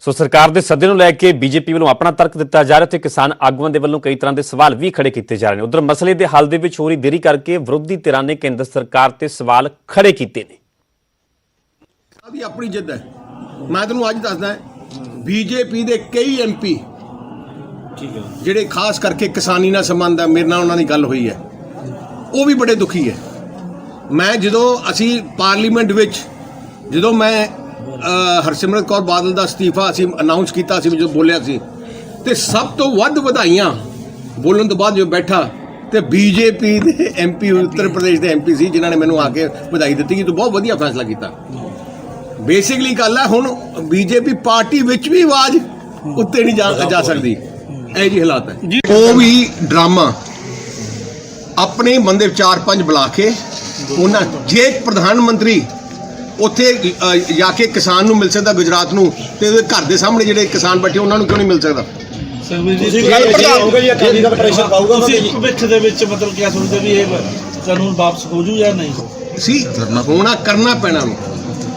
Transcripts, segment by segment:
ਸੋ ਸਰਕਾਰ ਦੇ ਸੱਦੇ ਨੂੰ ਲੈ ਕੇ ਬੀਜੇਪੀ ਵੱਲੋਂ ਆਪਣਾ ਤਰਕ ਦਿੱਤਾ ਜਾ ਰਿਹਾ ਤੇ ਕਿਸਾਨ ਆਗੂਆਂ ਦੇ ਵੱਲੋਂ ਕਈ ਤਰ੍ਹਾਂ ਦੇ ਸਵਾਲ ਵੀ ਖੜੇ ਕੀਤੇ ਜਾ ਰਹੇ ਨੇ। ਉਧਰ ਮਸਲੇ ਦੇ ਹੱਲ ਦੇ ਵਿੱਚ ਹੋ ਰਹੀ ਦੇਰੀ ਕਰਕੇ ਵਿਰੋਧੀ ਧਿਰਾਂ ਨੇ ਕੇਂਦਰ ਸਰਕਾਰ ਤੇ ਸਵਾਲ ਖੜੇ ਕੀਤੇ ਨੇ। ਸਾਡੀ ਆਪਣੀ ਜਿੱਦ ਹੈ। ਮੈਂ ਤੁਹਾਨੂੰ ਅੱਜ ਦੱਸਦਾ ਬੀਜੇਪੀ ਦੇ ਕਈ ਐਮਪੀ ਜਿਹੜੇ ਖਾਸ ਕਰਕੇ ਕਿਸਾਨੀ ਨਾਲ ਸੰਬੰਧ ਹੈ, ਮੇਰੇ ਨਾਲ ਉਹਨਾਂ ਦੀ ਗੱਲ ਹੋਈ ਹੈ, ਉਹ ਵੀ ਬੜੇ ਦੁਖੀ ਹੈ। ਮੈਂ ਜਦੋਂ ਅਸੀਂ ਪਾਰਲੀਮੈਂਟ ਵਿੱਚ ਜਦੋਂ ਮੈਂ ਹਰਸਿਮਰਤ ਕੌਰ ਬਾਦਲ ਦਾ ਅਸਤੀਫਾ ਅਸੀਂ ਅਨਾਉਂਸ ਕੀਤਾ ਸੀ, ਜਦੋਂ ਬੋਲਿਆ ਸੀ ਤੇ ਸਭ ਤੋਂ ਵੱਧ ਵਧਾਈਆਂ ਬੋਲਣ ਤੋਂ ਬਾਅਦ ਜੋ ਬੈਠਾ ਤੇ ਬੀਜੇਪੀ ਦੇ ਐਮਪੀ ਉੱਤਰ ਪ੍ਰਦੇਸ਼ ਦੇ ਐਮਪੀ ਸੀ, ਜਿਨ੍ਹਾਂ ਨੇ ਮੈਨੂੰ ਆ ਕੇ ਵਧਾਈ ਦਿੱਤੀ ਕਿ ਤੂੰ ਬਹੁਤ ਵਧੀਆ ਫੈਸਲਾ ਕੀਤਾ। ਬੇਸਿਕਲੀ ਗੱਲ ਹੈ ਹੁਣ ਬੀਜੇਪੀ ਪਾਰਟੀ ਵਿੱਚ ਵੀ ਆਵਾਜ਼ ਉੱਤੇ ਨਹੀਂ ਜਾ ਸਕਦੀ, ਇਹ ਜੀ ਹਾਲਾਤ ਹੈ। ਉਹ ਵੀ ਡਰਾਮਾ ਆਪਣੇ ਬੰਦੇ 4-5 ਬੁਲਾ ਕੇ ਉਹਨਾਂ ਜੇ ਪ੍ਰਧਾਨ ਮੰਤਰੀ ਉੱਥੇ ਜਾ ਕੇ ਕਿਸਾਨ ਨੂੰ ਮਿਲ ਸਕਦਾ ਗੁਜਰਾਤ ਨੂੰ, ਤੇ ਉਹਦੇ ਘਰ ਦੇ ਸਾਹਮਣੇ ਜਿਹੜੇ ਕਿਸਾਨ ਬੈਠੇ ਉਹਨਾਂ ਨੂੰ ਕਿਉਂ ਨਹੀਂ ਮਿਲ ਸਕਦਾ? ਭਵਿੱਖ ਦੇ ਵਿੱਚ ਮਤਲਬ ਕਿਆ ਸੋਚਦੇ ਵੀ ਇਹ ਕਾਨੂੰਨ ਵਾਪਸ ਹੋ ਜੂ ਜਾਂ ਨਹੀਂ ਸੀ ਹੋਣਾ ਕਰਨਾ ਪੈਣਾ ਨੂੰ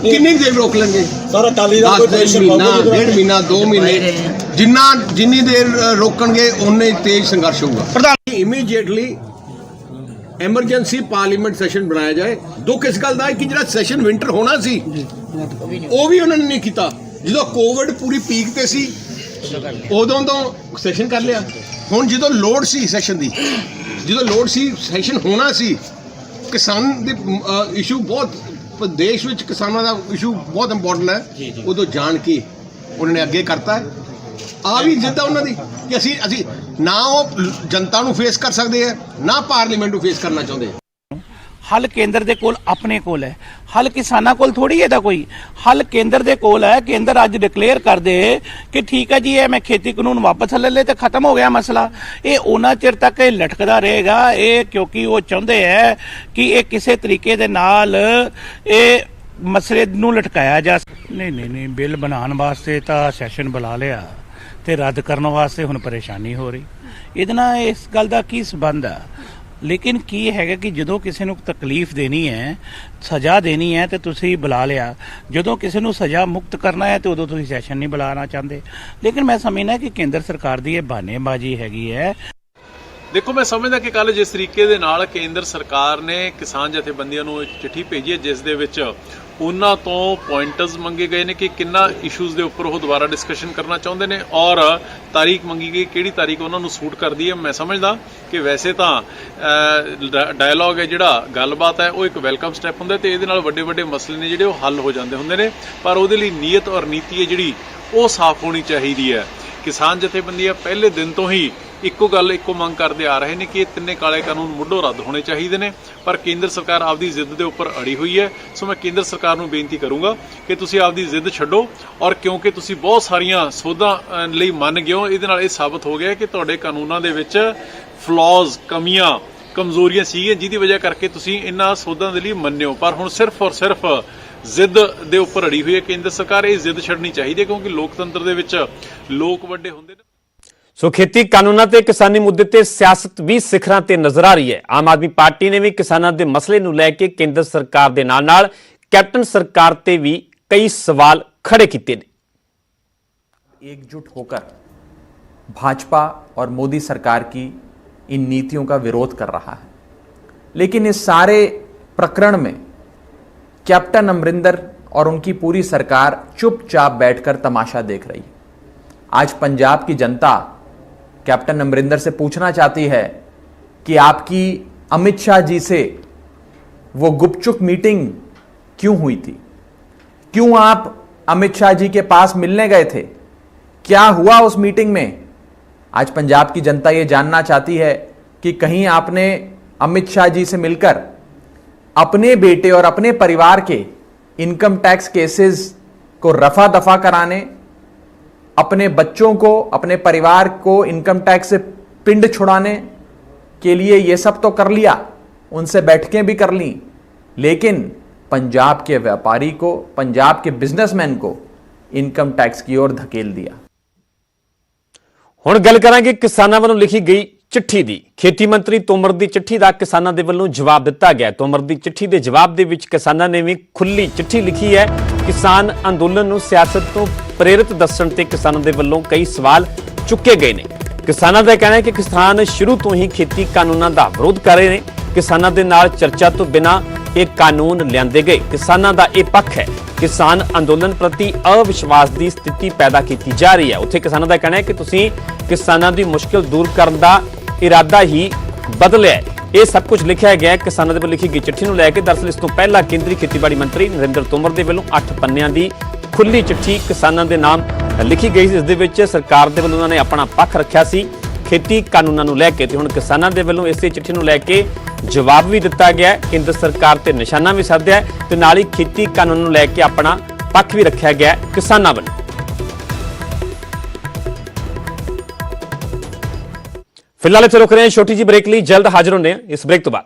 ਕਿੰਨੀ ਦੇਰ ਰੋਕ ਲੈਣਗੇ? ਸਾਰਾ ਅਕਾਲੀ ਦਲ ਡੇਢ ਮਹੀਨਾ 2 ਮਹੀਨੇ ਜਿੰਨੀ ਦੇਰ ਰੋਕਣਗੇ ਉਨੇ ਤੇਜ਼ ਸੰਘਰਸ਼ ਹੋਊਗਾ। ਇਮੀਡੀਏਟਲੀ ਐਮਰਜੈਂਸੀ ਪਾਰਲੀਮੈਂਟ ਸੈਸ਼ਨ ਬਣਾਇਆ ਜਾਏ। ਦੁੱਖ ਇਸ ਗੱਲ ਦਾ ਹੈ ਕਿ ਜਿਹੜਾ ਸੈਸ਼ਨ ਵਿੰਟਰ ਹੋਣਾ ਸੀ ਉਹ ਵੀ ਉਹਨਾਂ ਨੇ ਨਹੀਂ ਕੀਤਾ। ਜਦੋਂ ਕੋਵਿਡ ਪੂਰੀ ਪੀਕ ਤੇ ਸੀ ਉਦੋਂ ਤੋਂ ਸੈਸ਼ਨ ਕਰ ਲਿਆ। ਹੁਣ ਜਦੋਂ ਲੋੜ ਸੀ ਸੈਸ਼ਨ ਦੀ, ਜਦੋਂ ਲੋੜ ਸੀ ਸੈਸ਼ਨ ਹੋਣਾ ਸੀ, ਕਿਸਾਨ ਦੇ ਇਸ਼ੂ ਬਹੁਤ ਦੇਸ਼ ਵਿੱਚ ਕਿਸਾਨਾਂ ਦਾ ਇਸ਼ੂ ਬਹੁਤ ਇੰਪੋਰਟੈਂਟ ਹੈ, ਉਦੋਂ ਜਾਣ ਕੇ ਉਹਨਾਂ ਨੇ ਅੱਗੇ ਕਰਤਾ। ਆ ਵੀ ਜਿੱਦਾਂ ਉਹਨਾਂ ਦੀ ਕਿ ਅਸੀਂ ਨਾ ਉਹ ਜਨਤਾ ਨੂੰ ਫੇਸ ਕਰ ਸਕਦੇ ਆ, ਨਾ ਪਾਰਲੀਮੈਂਟ ਨੂੰ ਫੇਸ ਕਰਨਾ ਚਾਹੁੰਦੇ। ਹੱਲ ਕੇਂਦਰ ਦੇ ਕੋਲ ਆਪਣੇ ਕੋਲ ਹੈ, ਹੱਲ ਕਿਸਾਨਾਂ ਕੋਲ ਥੋੜੀ ਇਹਦਾ ਕੋਈ ਹੱਲ ਕੇਂਦਰ ਦੇ ਕੋਲ ਹੈ। ਕੇਂਦਰ ਅੱਜ ਡਿਕਲੇਅਰ ਕਰ ਦੇ ਕਿ ਠੀਕ ਹੈ ਜੀ ਇਹ ਮੈਂ ਖੇਤੀ ਕਾਨੂੰਨ ਵਾਪਸ ਲੈ ਲਏ ਤੇ ਖਤਮ ਹੋ ਗਿਆ ਮਸਲਾ। ਇਹ ਉਹਨਾਂ ਚਿਰ ਤੱਕ ਇਹ ਲਟਕਦਾ ਰਹੇਗਾ, ਇਹ ਕਿਉਂਕਿ ਉਹ ਚਾਹੁੰਦੇ ਹੈ ਕਿ ਇਹ ਕਿਸੇ ਤਰੀਕੇ ਦੇ ਨਾਲ ਇਹ ਮਸਲੇ ਨੂੰ ਲਟਕਾਇਆ ਜਾ। ਨਹੀਂ ਬਿੱਲ ਬਣਾਉਣ ਵਾਸਤੇ ਤਾਂ ਸੈਸ਼ਨ ਬੁਲਾ ਲਿਆ ਤੇ ਰੱਦ ਕਰਨ ਵਾਸਤੇ ਹੁਣ ਪਰੇਸ਼ਾਨੀ ਹੋ ਰਹੀ। ਇਹਦੇ ਨਾਲ ਇਸ ਗੱਲ ਦਾ ਕੀ ਸੰਬੰਧ ਆ? ਲੇਕਿਨ ਕੀ ਹੈਗਾ ਕਿ ਜਦੋਂ ਕਿਸੇ ਨੂੰ ਤਕਲੀਫ ਦੇਣੀ ਹੈ, ਸਜ਼ਾ ਦੇਣੀ ਹੈ ਤੇ ਤੁਸੀਂ ਬੁਲਾ ਲਿਆ, ਜਦੋਂ ਕਿਸੇ ਨੂੰ ਸਜ਼ਾ ਮੁਕਤ ਕਰਨਾ ਹੈ ਤੇ ਉਦੋਂ ਤੁਸੀਂ ਸੈਸ਼ਨ ਨਹੀਂ ਬੁਲਾਉਣਾ ਚਾਹੁੰਦੇ। ਲੇਕਿਨ ਮੈਂ ਸਮਝਦਾ ਕਿ ਕੇਂਦਰ ਸਰਕਾਰ ਦੀ ਇਹ ਬਹਾਨੇਬਾਜ਼ੀ ਹੈਗੀ ਹੈ। ਦੇਖੋ, ਮੈਂ ਸਮਝਦਾ ਕਿ ਕੱਲ ਜਿਸ ਤਰੀਕੇ ਦੇ ਨਾਲ ਕੇਂਦਰ ਸਰਕਾਰ ਨੇ ਕਿਸਾਨ ਜਥੇਬੰਦੀਆਂ ਨੂੰ ਚਿੱਠੀ ਭੇਜੀ ਹੈ, ਜਿਸ ਦੇ ਵਿੱਚ ਉਹਨਾਂ ਤੋਂ ਪੁਆਇੰਟਰਸ ਮੰਗੇ ਗਏ ਨੇ ਕਿ ਕਿੰਨਾ ਇਸ਼ੂਜ਼ ਦੇ ਉੱਪਰ ਉਹ ਦੁਬਾਰਾ ਡਿਸਕਸ਼ਨ ਕਰਨਾ ਚਾਹੁੰਦੇ ਨੇ ਔਰ ਤਾਰੀਖ ਮੰਗੀ ਗਈ ਕਿਹੜੀ ਤਾਰੀਖ ਉਹਨਾਂ ਨੂੰ ਸੂਟ ਕਰਦੀ ਹੈ। ਮੈਂ ਸਮਝਦਾ ਕਿ ਵੈਸੇ ਤਾਂ ਡਾਇਲੌਗ ਹੈ, ਜਿਹੜਾ ਗੱਲਬਾਤ ਹੈ, ਉਹ ਇੱਕ ਵੈਲਕਮ ਸਟੈਪ ਹੁੰਦਾ ਤੇ ਇਹਦੇ ਨਾਲ ਵੱਡੇ ਵੱਡੇ ਮਸਲੇ ਨੇ ਜਿਹੜੇ ਉਹ ਹੱਲ ਹੋ ਜਾਂਦੇ ਹੁੰਦੇ ਨੇ। ਪਰ ਉਹਦੇ ਲਈ ਨੀਅਤ ਔਰ ਨੀਤੀ ਹੈ ਜਿਹੜੀ ਉਹ ਸਾਫ਼ ਹੋਣੀ ਚਾਹੀਦੀ ਹੈ। ਕਿਸਾਨ ਜਥੇਬੰਦੀਆਂ ਪਹਿਲੇ ਦਿਨ ਤੋਂ ਹੀ ਇੱਕੋ ਗੱਲ ਇੱਕੋ ਮੰਗ ਕਰਦੇ ਆ ਰਹੇ ਨੇ ਕਿ ਇਹ ਤਿੰਨੇ ਕਾਲੇ ਕਾਨੂੰਨ ਮੁੱਢੋਂ ਰੱਦ ਹੋਣੇ ਚਾਹੀਦੇ ਨੇ, ਪਰ ਕੇਂਦਰ ਸਰਕਾਰ ਆਪਦੀ ਜ਼ਿੱਦ ਦੇ ਉੱਪਰ ਅੜੀ ਹੋਈ ਹੈ। ਸੋ ਮੈਂ ਕੇਂਦਰ ਸਰਕਾਰ ਨੂੰ ਬੇਨਤੀ ਕਰੂੰਗਾ ਕਿ ਤੁਸੀਂ ਆਪਦੀ ਜ਼ਿੱਦ ਛੱਡੋ ਔਰ ਕਿਉਂਕਿ ਤੁਸੀਂ ਬਹੁਤ ਸਾਰੀਆਂ ਸੋਧਾਂ ਲਈ ਮੰਨ ਗਏ ਹੋ, ਇਹਦੇ ਨਾਲ ਇਹ ਸਾਬਤ ਹੋ ਗਿਆ ਕਿ ਤੁਹਾਡੇ ਕਾਨੂੰਨਾਂ ਦੇ ਵਿੱਚ ਫਲॉज ਕਮੀਆਂ ਕਮਜ਼ੋਰੀਆਂ ਸੀਗੀਆਂ, ਜਿਹਦੀ ਵਜ੍ਹਾ ਕਰਕੇ ਤੁਸੀਂ ਇਹਨਾਂ ਸੋਧਾਂ ਦੇ ਲਈ ਮੰਨਿਓ। ਪਰ ਹੁਣ ਸਿਰਫ ਔਰ ਸਿਰਫ ਜ਼ਿੱਦ ਦੇ ਉੱਪਰ ਅੜੀ ਹੋਈ ਹੈ ਕੇਂਦਰ ਸਰਕਾਰ। ਇਹ ਜ਼ਿੱਦ ਛੱਡਣੀ ਚਾਹੀਦੀ ਹੈ ਕਿਉਂਕਿ ਲੋਕਤੰਤਰ ਦੇ ਵਿੱਚ ਲੋਕ ਵੱਡੇ ਹੁੰਦੇ ਨੇ। ਸੋ ਖੇਤੀ ਕਾਨੂੰਨਾਂ ਤੇ ਕਿਸਾਨੀ ਮੁੱਦੇ ਤੇ ਸਿਆਸਤ ਵੀ ਸਿਖਰਾਂ ਤੇ ਨਜ਼ਰ ਆ ਰਹੀ ਹੈ। ਆਮ ਆਦਮੀ ਪਾਰਟੀ ਨੇ ਵੀ ਕਿਸਾਨਾਂ ਦੇ ਮਸਲੇ ਨੂੰ ਲੈ ਕੇ ਕੇਂਦਰ ਸਰਕਾਰ ਦੇ ਨਾਲ ਕੈਪਟਨ सरकार ਤੇ ਵੀ कई सवाल खड़े किए ने। एकजुट होकर भाजपा और मोदी सरकार की इन नीतियों का विरोध कर रहा है, लेकिन इस सारे प्रकरण में कैप्टन अमरिंदर और उनकी पूरी सरकार चुपचाप बैठकर तमाशा देख रही है। आज पंजाब की जनता कैप्टन अमरिंदर से पूछना चाहती है कि आपकी अमित शाह जी से वो गुपचुप मीटिंग क्यों हुई थी? क्यों आप अमित शाह जी के पास मिलने गए थे? क्या हुआ उस मीटिंग में? आज पंजाब की जनता ये जानना चाहती है कि कहीं आपने अमित शाह जी से मिलकर अपने बेटे और अपने परिवार के इनकम टैक्स केसेस को रफा दफा कराने, अपने बच्चों को, अपने परिवार को इनकम टैक्स से पिंड छुड़ाने के लिए ये सब तो कर लिया, उनसे बैठकें भी कर ली, लेकिन पंजाब के व्यापारी को, पंजाब के बिजनेसमैन को इनकम टैक्स की ओर धकेल दिया। हुण गल करांगे किसानां वल्लों लिखी गई चिट्ठी दी। खेती मंत्री तोमर दी चिट्ठी दा किसानां दे वल्लों जवाब दिता गया। तोमर दी चिट्ठी दे जवाब दे विच किसानां ने भी खुली चिट्ठी लिखी है कि ਕਿਸਾਨ ਅੰਦੋਲਨ ਨੂੰ ਸਿਆਸਤ ਤੋਂ ਪ੍ਰੇਰਿਤ ਦੱਸਣ ਤੇ ਕਿਸਾਨਾਂ ਦੇ ਵੱਲੋਂ ਕਈ ਸਵਾਲ ਚੁੱਕੇ ਗਏ ਨੇ। ਕਿਸਾਨਾਂ ਦਾ ਕਹਿਣਾ ਹੈ ਕਿ ਕਿਸਾਨ ਸ਼ੁਰੂ ਤੋਂ ਹੀ ਖੇਤੀ ਕਾਨੂੰਨਾਂ ਦਾ ਵਿਰੋਧ ਕਰ ਰਹੇ ਨੇ। ਕਿਸਾਨਾਂ ਦੇ ਨਾਲ ਚਰਚਾ ਤੋਂ ਬਿਨਾਂ ਇਹ ਕਾਨੂੰਨ ਲਿਆਂਦੇ ਗਏ। ਕਿਸਾਨਾਂ ਦਾ ਇਹ ਪੱਖ ਹੈ ਕਿਸਾਨ ਅੰਦੋਲਨ ਪ੍ਰਤੀ ਅਵਿਸ਼ਵਾਸ ਦੀ ਸਥਿਤੀ ਪੈਦਾ ਕੀਤੀ ਜਾ ਰਹੀ ਹੈ। ਉੱਥੇ ਕਿਸਾਨਾਂ ਦਾ ਕਹਿਣਾ ਹੈ ਕਿ ਤੁਸੀਂ ਕਿਸਾਨਾਂ ਦੀ ਮੁਸ਼ਕਲ ਦੂਰ ਕਰਨ ਦਾ ਇਰਾਦਾ ਹੀ ਬਦਲਿਆ ਹੈ। ਇਹ ਸਭ ਕੁਝ ਲਿਖਿਆ ਗਿਆ ਹੈ ਕਿਸਾਨਾਂ ਦੇ ਵੱਲੋਂ ਲਿਖੀ ਗਈ ਚਿੱਠੀ ਨੂੰ ਲੈ ਕੇ। ਦਰਅਸਲ ਇਸ ਤੋਂ ਪਹਿਲਾਂ ਕੇਂਦਰੀ ਖੇਤੀਬਾੜੀ ਮੰਤਰੀ ਨਰਿੰਦਰ ਤੋਮਰ ਦੇ ਵੱਲੋਂ 8 ਪੰਨਿਆਂ ਦੀ ਖੁੱਲੀ ਚਿੱਠੀ ਕਿਸਾਨਾਂ ਦੇ ਨਾਮ ਲਿਖੀ ਗਈ ਸੀ, ਜਿਸ ਦੇ ਵਿੱਚ ਸਰਕਾਰ ਦੇ ਵੱਲੋਂ ਉਹਨਾਂ ਨੇ ਆਪਣਾ ਪੱਖ ਰੱਖਿਆ ਸੀ ਖੇਤੀ ਕਾਨੂੰਨਾਂ ਨੂੰ ਲੈ ਕੇ। ਤੇ ਹੁਣ ਕਿਸਾਨਾਂ ਦੇ ਵੱਲੋਂ ਇਸੇ ਚਿੱਠੀ ਨੂੰ ਲੈ ਕੇ ਜਵਾਬ ਵੀ ਦਿੱਤਾ ਗਿਆ ਹੈ। ਕੇਂਦਰ ਸਰਕਾਰ ਤੇ ਨਿਸ਼ਾਨਾ ਵੀ ਸਾਧਿਆ ਹੈ ਤੇ ਨਾਲ ਹੀ ਖੇਤੀ ਕਾਨੂੰਨ ਨੂੰ ਲੈ ਕੇ ਆਪਣਾ ਪੱਖ ਵੀ ਰੱਖਿਆ ਗਿਆ ਹੈ ਕਿਸਾਨਾਂ ਵੱਲੋਂ। ਫਿਲਹਾਲ ਇੱਥੇ ਰੁਕ ਰਹੇ ਹਾਂ ਛੋਟੀ ਜਿਹੀ ਬ੍ਰੇਕ ਲਈ, ਜਲਦ ਹਾਜ਼ਰ ਹੁੰਦੇ ਹਾਂ ਇਸ ਬ੍ਰੇਕ ਤੋਂ ਬਾਅਦ।